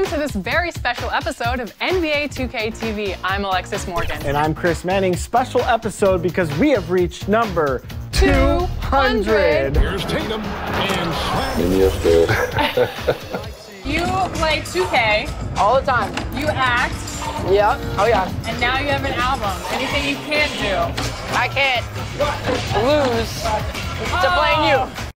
Welcome to this very special episode of NBA 2K TV. I'm Alexis Morgan. And I'm Chris Manning. Special episode because we have reached number 200. Here's Tatum and Slam. You play 2K. All the time. You act. Yeah. Oh, yeah. And now you have an album. Anything you can't do? I can't lose to playing you.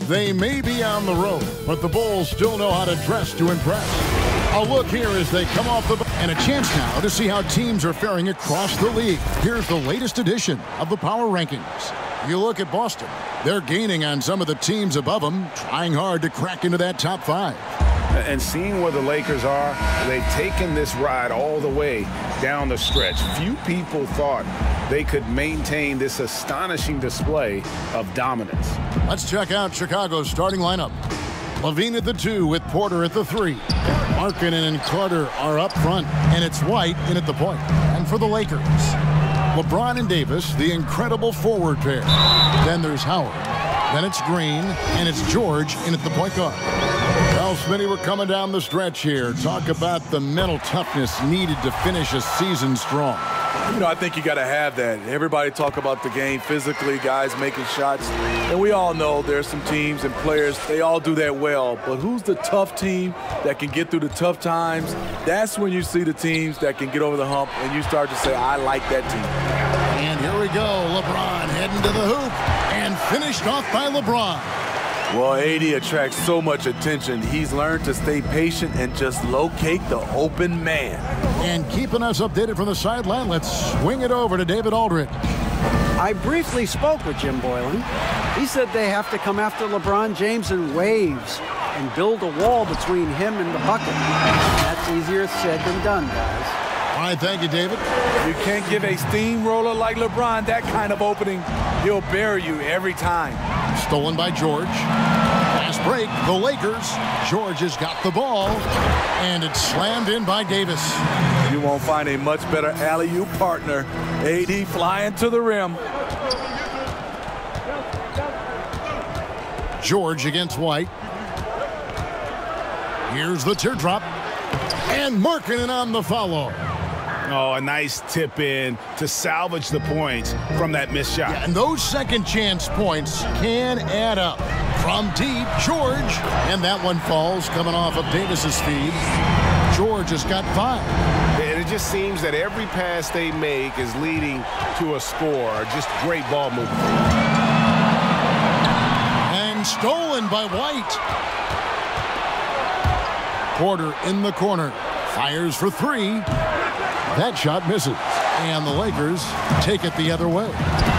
They may be on the road, but the Bulls still know how to dress to impress. A look here as they come off the bench, and a chance now to see how teams are faring across the league. Here's the latest edition of the Power Rankings. You look at Boston. They're gaining on some of the teams above them, trying hard to crack into that top 5. And seeing where the Lakers are, they've taken this ride all the way down the stretch. Few people thought they could maintain this astonishing display of dominance. Let's check out Chicago's starting lineup. LaVine at the 2 with Porter at the 3. Markkanen and Carter are up front, and it's White in at the point. And for the Lakers, LeBron and Davis, the incredible forward pair. Then there's Howard. Then it's Green, and it's George in at the point guard. Well, Smitty, we're coming down the stretch here. Talk about the mental toughness needed to finish a season strong. You know, I think you got to have that. Everybody talk about the game physically, guys making shots. And we all know there's some teams and players, they all do that well. But who's the tough team that can get through the tough times? That's when you see the teams that can get over the hump and you start to say, I like that team. And here we go. LeBron heading to the hoop and finished off by LeBron. Well, AD attracts so much attention. He's learned to stay patient and just locate the open man. And keeping us updated from the sideline, let's swing it over to David Aldridge. I briefly spoke with Jim Boylan. He said they have to come after LeBron James in waves and build a wall between him and the bucket. That's easier said than done, guys. All right, thank you, David. You can't give a steamroller like LeBron that kind of opening. He'll bury you every time. Stolen by George. Fast break, the Lakers. George has got the ball, and it's slammed in by Davis. You won't find a much better alley-oop partner. AD flying to the rim. George against White. Here's the teardrop. And Markkanen on the follow. Oh, a nice tip in to salvage the points from that missed shot. Yeah, and those second chance points can add up. From deep, George. And that one falls coming off of Davis's feed. George has got 5. And it just seems that every pass they make is leading to a score. Just great ball movement. And stolen by White. Porter in the corner. Fires for 3. That shot misses. And the Lakers take it the other way.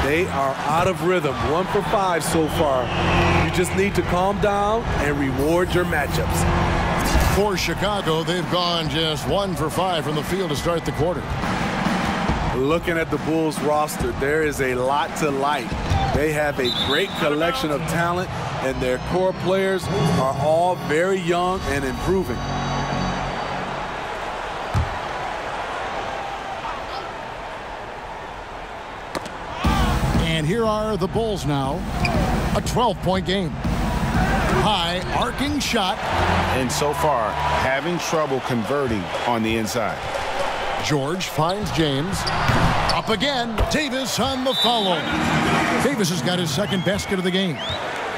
They are out of rhythm. 1 for 5 so far. You just need to calm down and reward your matchups. For Chicago, they've gone just 1 for 5 from the field to start the quarter. Looking at the Bulls roster, there is a lot to like. They have a great collection of talent, and their core players are all very young and improving. And here are the Bulls now. A 12-point game. High arcing shot. And so far, having trouble converting on the inside. George finds James. Up again. Davis on the follow. Davis has got his second basket of the game.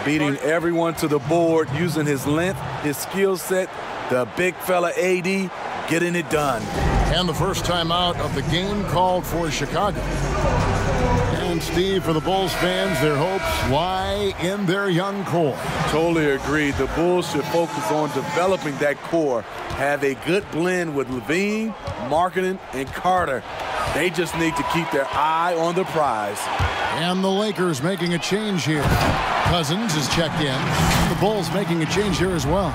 Beating everyone to the board, using his length, his skill set, the big fella AD, getting it done. And the first time out of the game called for Chicago. And Steve, for the Bulls fans, their hopes lie in their young core. Totally agreed. The Bulls should focus on developing that core. Have a good blend with LaVine, Markkanen, and Carter. They just need to keep their eye on the prize. And the Lakers making a change here. Cousins is checked in. The Bulls making a change here as well.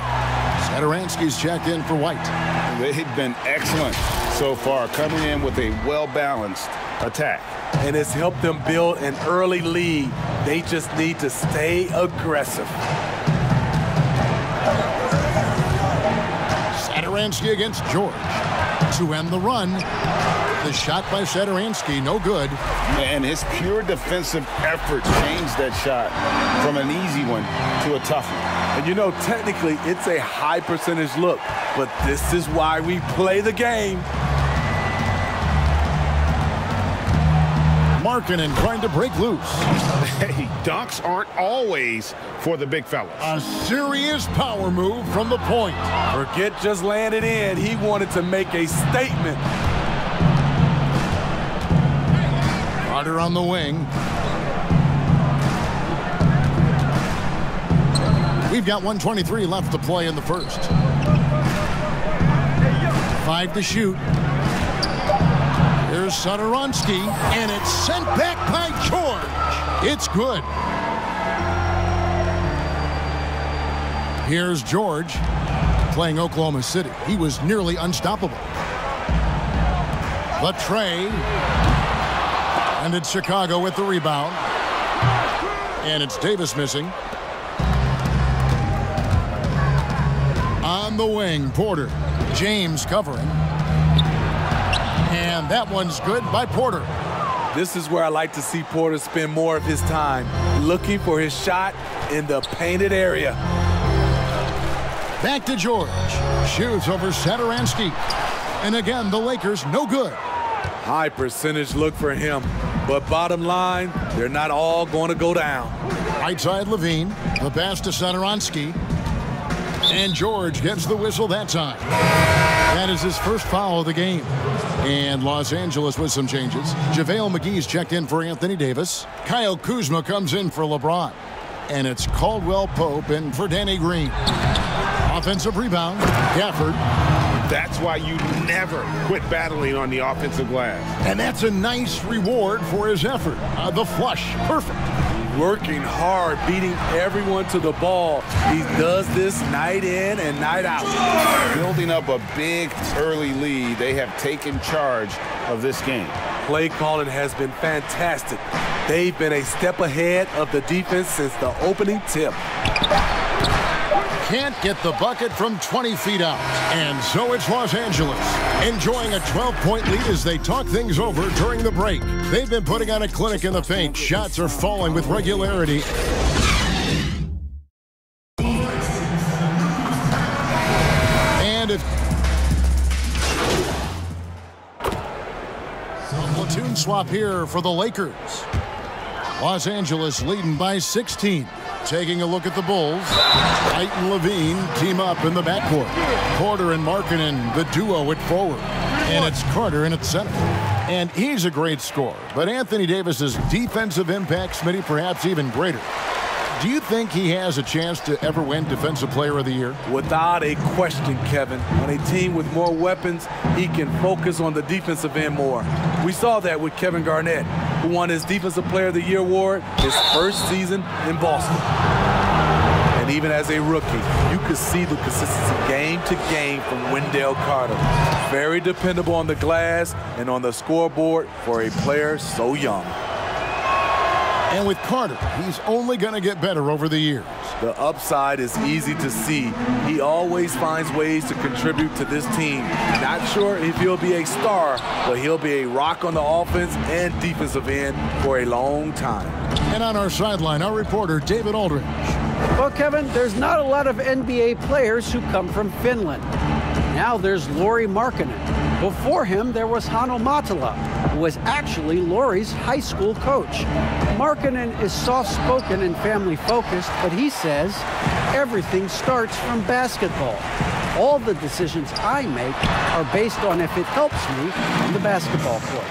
Satoransky's checked in for White. They've been excellent so far, coming in with a well-balanced attack. And it's helped them build an early lead. They just need to stay aggressive. Satoransky against George to end the run. The shot by Satoransky, no good. And his pure defensive effort changed that shot from an easy one to a tough one. And you know, technically, it's a high percentage look, but this is why we play the game. Markkanen trying to break loose. Hey, dunks aren't always for the big fellas. A serious power move from the point. Forget just laying it in. He wanted to make a statement. Carter on the wing. We've got 1:23 left to play in the first. 5 to shoot. Here's Satoransky, and it's sent back by George. It's good. Here's George playing Oklahoma City. He was nearly unstoppable. The trade. And it's Chicago with the rebound. And it's Davis missing. On the wing, Porter. James covering. And that one's good by Porter. This is where I like to see Porter spend more of his time looking for his shot in the painted area. Back to George. Shoots over Satoransky. And again, the Lakers no good. High percentage look for him. But bottom line, they're not all going to go down. Right side Levine. The pass to Satoransky. And George gets the whistle that time. That is his first foul of the game. And Los Angeles with some changes. JaVale McGee's checked in for Anthony Davis. Kyle Kuzma comes in for LeBron. And it's Caldwell Pope in for Danny Green. Offensive rebound, Gafford. That's why you never quit battling on the offensive glass. And that's a nice reward for his effort. The flush, perfect. Working hard, beating everyone to the ball. He does this night in and night out. Building up a big early lead, they have taken charge of this game. Play calling has been fantastic. They've been a step ahead of the defense since the opening tip. Can't get the bucket from 20 feet out. And so it's Los Angeles, enjoying a 12-point lead as they talk things over during the break. They've been putting on a clinic in the paint. Shots are falling with regularity. And if a platoon swap here for the Lakers. Los Angeles leading by 16. Taking a look at the Bulls. White and Levine team up in the backcourt. Porter and Markkanen, the duo at forward. And it's Carter in at center. And he's a great scorer. But Anthony Davis's defensive impact, Smitty, perhaps even greater. Do you think he has a chance to ever win Defensive Player of the Year? Without a question, Kevin. On a team with more weapons, he can focus on the defensive end more. We saw that with Kevin Garnett, who won his Defensive Player of the Year award his first season in Boston. And even as a rookie, you could see the consistency game to game from Wendell Carter. Very dependable on the glass and on the scoreboard for a player so young. And with Carter, he's only going to get better over the years. The upside is easy to see. He always finds ways to contribute to this team. Not sure if he'll be a star, but he'll be a rock on the offense and defensive end for a long time. And on our sideline, our reporter, David Aldridge. Well, Kevin, there's not a lot of NBA players who come from Finland. Now there's Lauri Markkanen. Before him, there was Hanno Matala, who was actually Lauri's high school coach. Markkanen is soft-spoken and family-focused, but he says everything starts from basketball. All the decisions I make are based on if it helps me on the basketball court.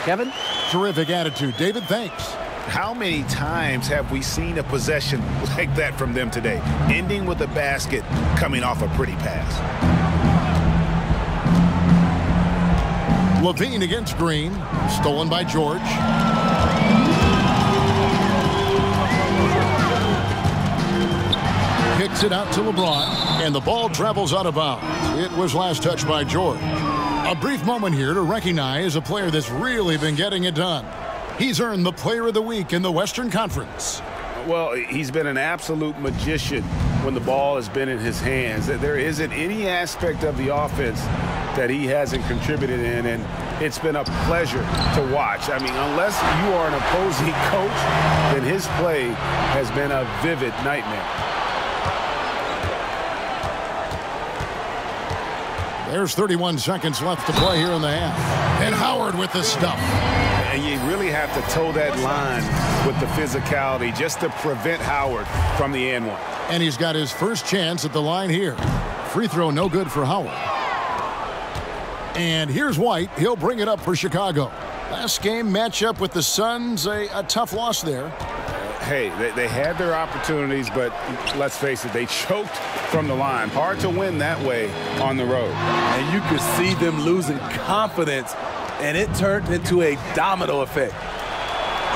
Kevin? Terrific attitude. David, thanks. How many times have we seen a possession like that from them today, ending with a basket coming off a pretty pass? Levine against Green. Stolen by George. Kicks it out to LeBron. And the ball travels out of bounds. It was last touched by George. A brief moment here to recognize a player that's really been getting it done. He's earned the Player of the Week in the Western Conference. Well, he's been an absolute magician when the ball has been in his hands. There isn't any aspect of the offense that he hasn't contributed in, and it's been a pleasure to watch. I mean, unless you are an opposing coach, then his play has been a vivid nightmare. There's 31 seconds left to play here in the half. And Howard with the stuff. And you really have to toe that line with the physicality just to prevent Howard from the and one. And he's got his first chance at the line here. Free throw no good for Howard. And here's White. He'll bring it up for Chicago. Last game matchup with the Suns, a tough loss there. Hey, they had their opportunities, but let's face it, they choked from the line. Hard to win that way on the road. And you could see them losing confidence, and it turned into a domino effect.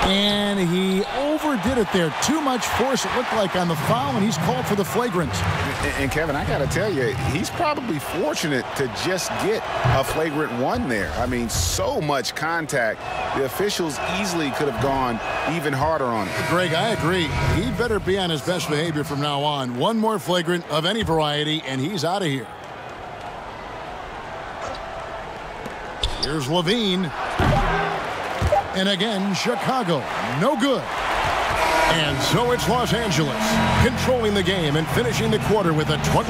And he overdid it there. Too much force, it looked like, on the foul, and he's called for the flagrant. And Kevin, I got to tell you, he's probably fortunate to just get a flagrant one there. I mean, so much contact. The officials easily could have gone even harder on it. Greg, I agree. He'd better be on his best behavior from now on. One more flagrant of any variety, and he's out of here. Here's Levine. And again, Chicago, no good. And so it's Los Angeles, controlling the game and finishing the quarter with a 20.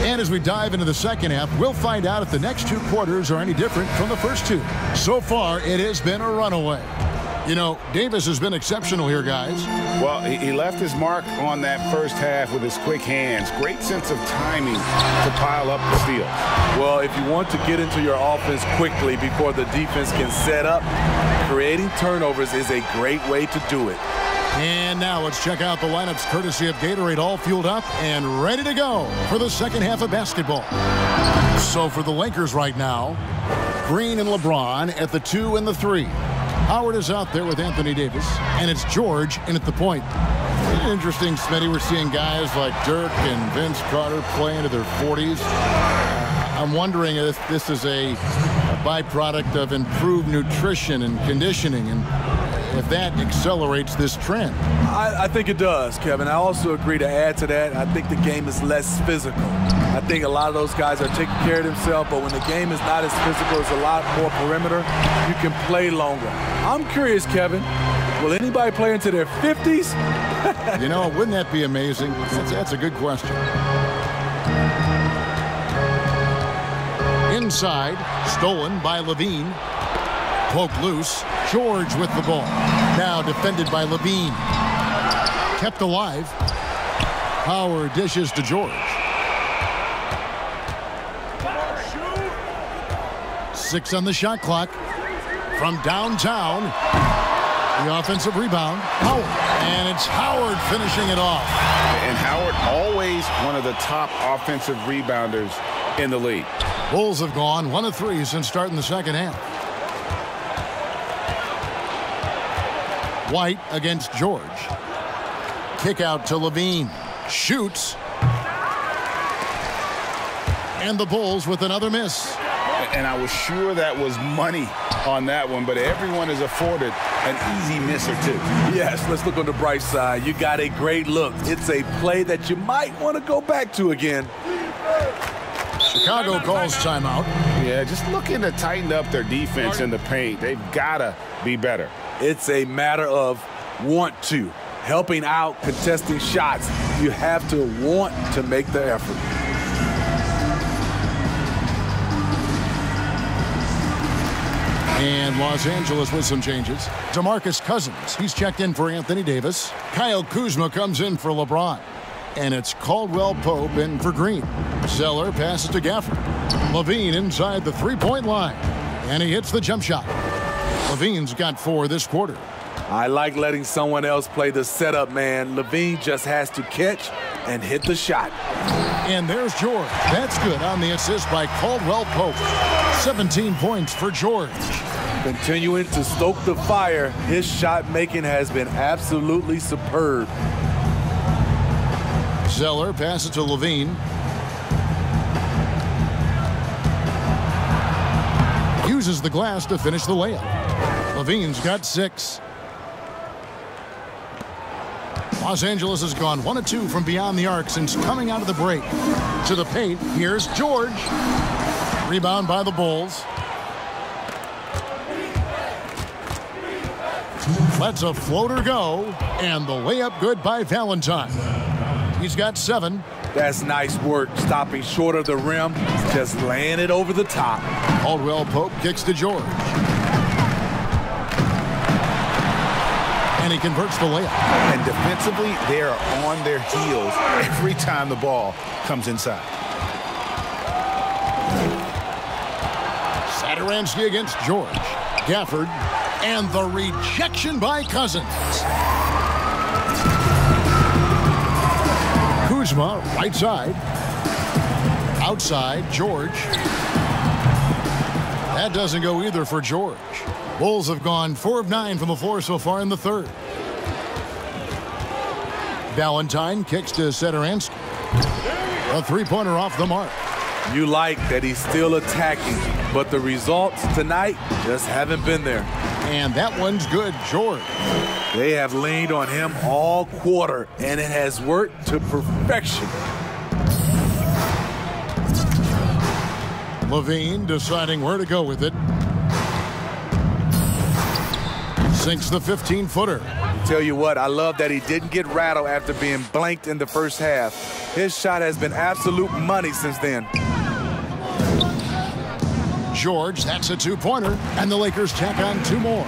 And as we dive into the second half, we'll find out if the next two quarters are any different from the first two. So far, it has been a runaway. You know, Davis has been exceptional here, guys. Well, he left his mark on that first half with his quick hands. Great sense of timing to pile up the steals. Well, if you want to get into your offense quickly before the defense can set up, creating turnovers is a great way to do it. And now let's check out the lineups courtesy of Gatorade, all fueled up and ready to go for the second half of basketball. So for the Lakers right now, Green and LeBron at the 2 and the 3. Howard is out there with Anthony Davis, and it's George in at the point. Isn't it interesting, Smitty, we're seeing guys like Dirk and Vince Carter play into their 40s. I'm wondering if this is a byproduct of improved nutrition and conditioning, and if that accelerates this trend. I think it does, Kevin. I also agree to add to that. I think the game is less physical. I think a lot of those guys are taking care of themselves, but when the game is not as physical, it's a lot more perimeter, you can play longer. I'm curious, Kevin, will anybody play into their 50s? You know, wouldn't that be amazing? That's a good question. Inside, stolen by Levine. Poked loose. George with the ball. Now defended by Levine. Kept alive. Howard dishes to George. 6 on the shot clock. From downtown, the offensive rebound, Howard. And it's Howard finishing it off. And Howard always one of the top offensive rebounders in the league. Bulls have gone 1 of 3 since starting the second half. White against George. Kick out to Levine. Shoots. And the Bulls with another miss. And I was sure that was money on that one, but everyone is afforded an easy miss or two. Yes, let's look on the bright side. You got a great look. It's a play that you might want to go back to again. Chicago calls timeout. Yeah, just looking to tighten up their defense in the paint. They've got to be better. It's a matter of want to. Helping out, contesting shots. You have to want to make the effort. And Los Angeles with some changes. DeMarcus Cousins, he's checked in for Anthony Davis. Kyle Kuzma comes in for LeBron. And it's Caldwell Pope in for Green. Zeller passes to Gafford. Levine inside the three-point line. And he hits the jump shot. Levine's got 4 this quarter. I like letting someone else play the setup, man. Levine just has to catch and hit the shot. And there's George. That's good on the assist by Caldwell Pope. 17 points for George. Continuing to stoke the fire, his shot making has been absolutely superb. Zeller passes to Levine. Uses the glass to finish the layup. Levine's got 6. Los Angeles has gone 1 of 2 from beyond the arc since coming out of the break. To the paint, here's George. Rebound by the Bulls. Lets a floater go, and the layup good by Valentine. He's got 7. That's nice work, stopping short of the rim, just laying it over the top. Caldwell Pope kicks to George. And he converts the layup. And defensively, they are on their heels every time the ball comes inside. Satoransky against George. Gafford. And the rejection by Cousins. Kuzma, right side. Outside, George. That doesn't go either for George. Bulls have gone 4 of 9 from the floor so far in the third. Valentine kicks to Satoransky. A three-pointer off the mark. You like that he's still attacking, but the results tonight just haven't been there. And that one's good, George. They have leaned on him all quarter, and it has worked to perfection. Levine deciding where to go with it. Sinks the 15-footer. Tell you what, I love that he didn't get rattled after being blanked in the first half. His shot has been absolute money since then. George, that's a 2-pointer, and the Lakers tack on 2 more.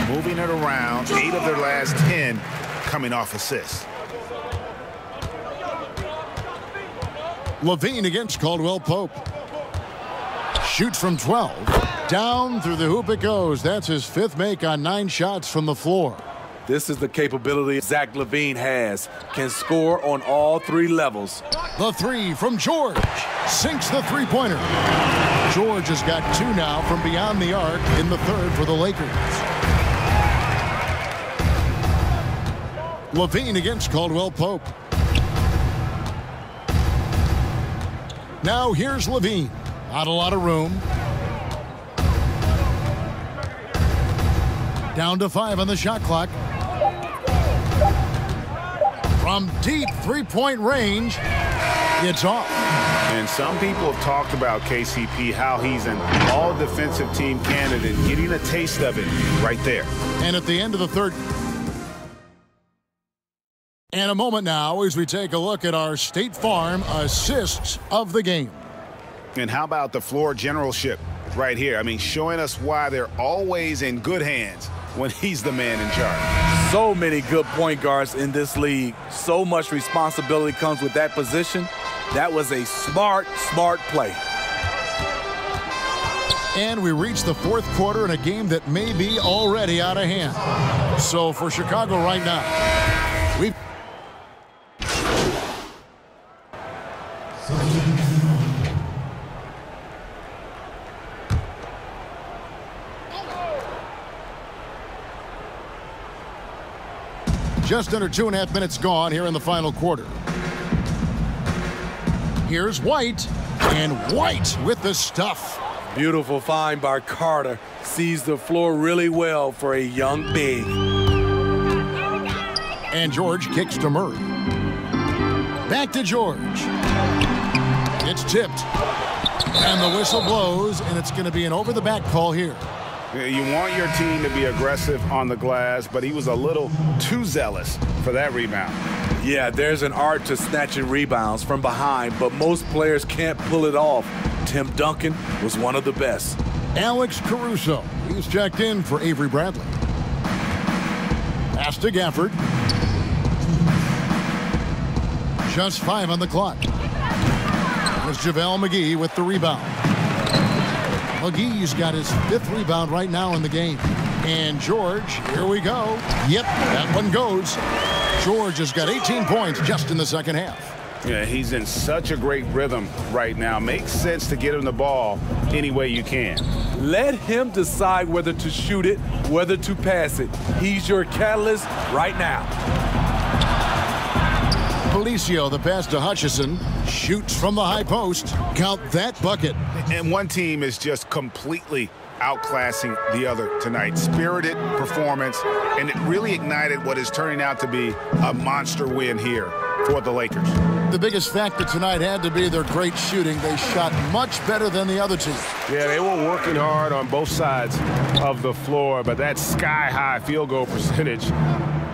Moving it around, 8 of their last 10 coming off assists. Levine against Caldwell Pope. Shoots from 12. Down through the hoop it goes. That's his 5th make on 9 shots from the floor. This is the capability Zach LaVine has. Can score on all 3 levels. The 3 from George. Sinks the 3-pointer. George has got 2 now from beyond the arc in the third for the Lakers. Levine against Caldwell Pope. Now here's Levine. Not a lot of room. Down to 5 on the shot clock. From deep 3-point range, it's off. And some people have talked about KCP, how he's an all-defensive team candidate, getting a taste of it right there. And at the end of the third. And a moment now as we take a look at our State Farm assists of the game. And how about the floor generalship right here? I mean, showing us why they're always in good hands when he's the man in charge. So many good point guards in this league. So much responsibility comes with that position. That was a smart play. And we reach the 4th quarter in a game that may be already out of hand. So for Chicago right now, we've just under 2.5 minutes gone here in the final quarter. Here's White, and White with the stuff. Beautiful find by Carter. Sees the floor really well for a young big. And George kicks to Murray. Back to George. It's tipped. And the whistle blows, and it's going to be an over-the-back call here. You want your team to be aggressive on the glass, but he was a little too zealous for that rebound. Yeah, there's an art to snatching rebounds from behind, but most players can't pull it off. Tim Duncan was one of the best. Alex Caruso. He's checked in for Avery Bradley. Pass to Gafford. Just 5 on the clock. There's JaVale McGee with the rebound. McGee's got his 5th rebound right now in the game. And George, here we go. Yep, that one goes. George has got 18 points just in the second half. Yeah, he's in such a great rhythm right now. Makes sense to get him the ball any way you can. Let him decide whether to shoot it, whether to pass it. He's your catalyst right now. Felicio, the pass to Hutchison, shoots from the high post. Count that bucket. And one team is just completely outclassing the other tonight. Spirited performance, and it really ignited what is turning out to be a monster win here for the Lakers. The biggest factor tonight had to be their great shooting. They shot much better than the other team. Yeah, they were working hard on both sides of the floor, but that sky-high field goal percentage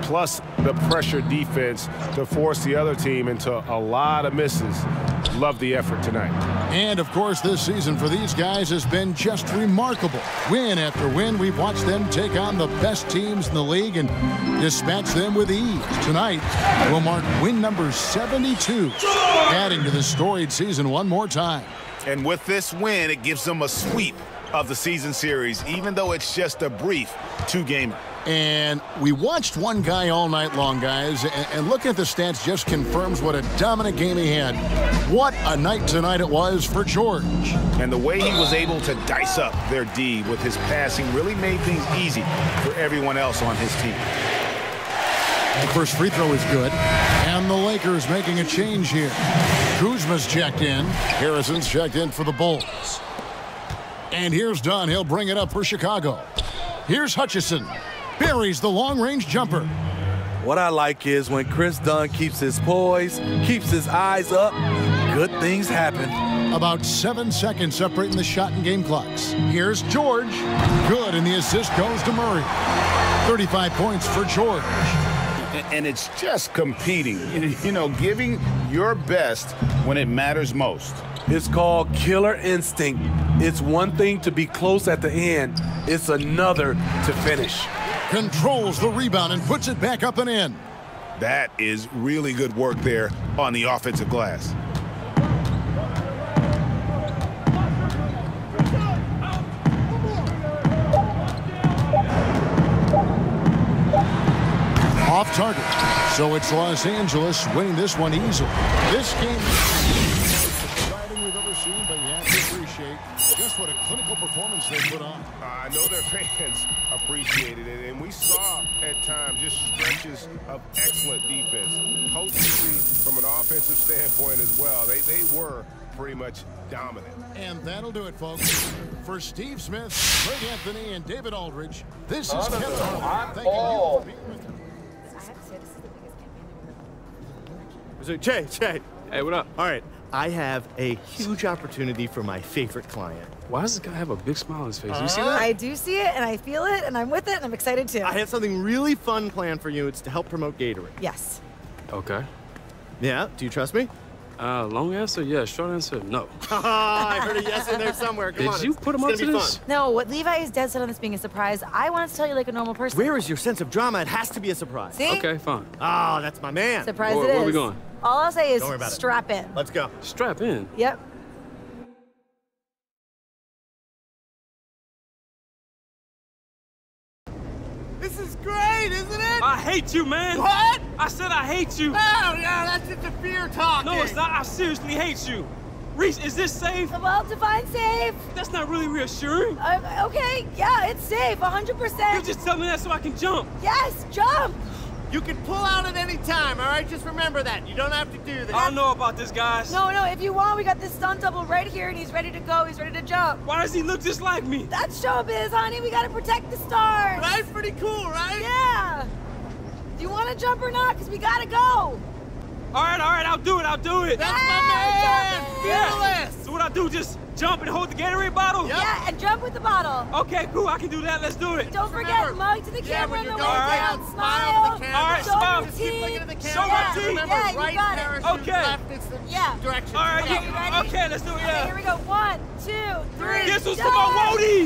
plus the pressure defense to force the other team into a lot of misses. Love the effort tonight. And, of course, this season for these guys has been just remarkable. Win after win, we've watched them take on the best teams in the league and dispatch them with ease. Tonight will mark win number 72, adding to the storied season one more time. And with this win, it gives them a sweep of the season series, even though it's just a brief two-gamer. And we watched one guy all night long, guys, and looking at the stats just confirms what a dominant game he had. What a night tonight it was for George. And the way he was able to dice up their D with his passing really made things easy for everyone else on his team. The first free throw is good. And the Lakers making a change here. Kuzma's checked in. Harrison's checked in for the Bulls. And here's Dunn. He'll bring it up for Chicago. Here's Hutchison. Buries the long-range jumper. What I like is when Chris Dunn keeps his poise, keeps his eyes up, good things happen. About 7 seconds separating the shot and game clocks. Here's George. Good, and the assist goes to Murray. 35 points for George. And it's just competing, you know, giving your best when it matters most. It's called killer instinct. It's one thing to be close at the end. It's another to finish. Controls the rebound and puts it back up and in. That is really good work there on the offensive glass. Off target. So it's Los Angeles winning this one easily. This game we've ever seen, but you have to appreciate just what a clinical performance they put on. I know their fans appreciated it, and we saw at times just stretches of excellent defense. Coaching from an offensive standpoint as well. They were pretty much dominant. And that'll do it, folks. For Steve Smith, Greg Anthony, and David Aldridge, this is Kevin Harlan. Thank you for being with us. Jay. Hey, what up? All right, I have a huge opportunity for my favorite client. Why does this guy have a big smile on his face? You see that? I do see it, and I feel it, and I'm with it, and I'm excited too. I have something really fun planned for you. It's to help promote Gatorade. Yes. Okay. Yeah, do you trust me? Long answer, yes. Short answer, no. I heard a yes in there somewhere. Come on. Did you put him up to this? No, what Levi is dead set on this being a surprise. I want to tell you like a normal person. Where is your sense of drama? It has to be a surprise. See? Okay, fine. Oh, that's my man. Surprise Where it is. are we going? All I'll say is Don't worry about it. strap in. Let's go. Strap in. Yep. This is great, isn't it? I hate you, man. What? I said I hate you. Oh, yeah, that's just a fear talking. No, it's not. I seriously hate you. Reese, is this safe? Well, define safe. That's not really reassuring. Okay, yeah, it's safe, 100%. You just tell me that so I can jump. Yes, jump. You can pull out at any time, all right? Just remember that. You don't have to do that. I don't know about this, guys. No, if you want, we got this stunt double right here, and he's ready to go. He's ready to jump. Why does he look just like me? That's showbiz, honey. We gotta protect the stars. That's pretty cool, right? Yeah. Do you want to jump or not? Because we gotta go. All right, I'll do it. That's my man. Yeah. Fearless. So what I do, just jump and hold the Gatorade bottle? Yep. Yeah, and jump with the bottle. Okay, cool, I can do that. Let's do it. Don't forget, mug to the Yeah, camera when on the you're way going down. down, Smile. to the camera. All right, Show smile. your Just keep looking at the teeth. camera. Show my teeth. Remember, Yeah, you right got it. parachute, Okay. left, it's the Yeah. direction. All right, Okay, you ready? okay, let's do it, Okay, yeah. here we go. 1, 2, 3. This was for jump. my Wody.